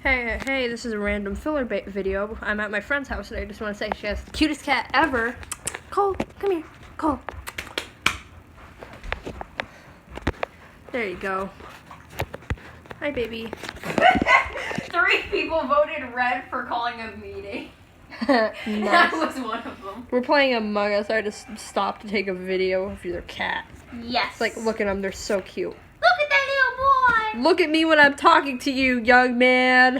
Hey, this is a random filler video. I'm at my friend's house and I just want to say she has the cutest cat ever. Cole, come here. Cole. There you go. Hi, baby. 3 people voted red for calling a meeting. Nice. That was one of them. We're playing Among Us. I just stopped to take a video of their cat. Yes. It's like, look at them. They're so cute. Look at that little boy. Look at me when I'm talking to you, young man.